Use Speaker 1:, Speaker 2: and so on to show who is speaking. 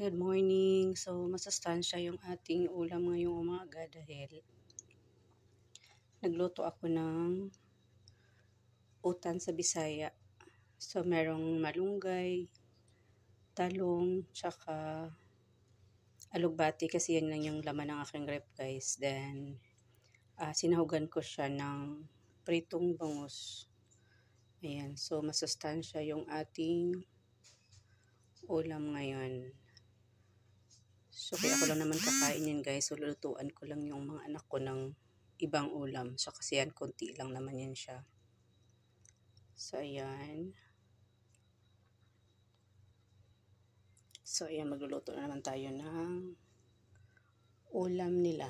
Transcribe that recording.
Speaker 1: Good morning. So, masustansya yung ating ulam ngayong umaga dahil nagluto ako ng utan sa Bisaya. So, merong malunggay, talong, tsaka alugbati kasi yan lang yung laman ng aking rep guys. Then, sinahugan ko siya ng pritong bangus. Ayan. So, masustansya yung ating ulam ngayon. So, kaya ako lang naman kakain yan guys. So, lulutuan ko lang yung mga anak ko ng ibang ulam. So, kasi yan, konti lang naman yan siya. So, ayan. So, ayan, magluluto na naman tayo ng ulam nila.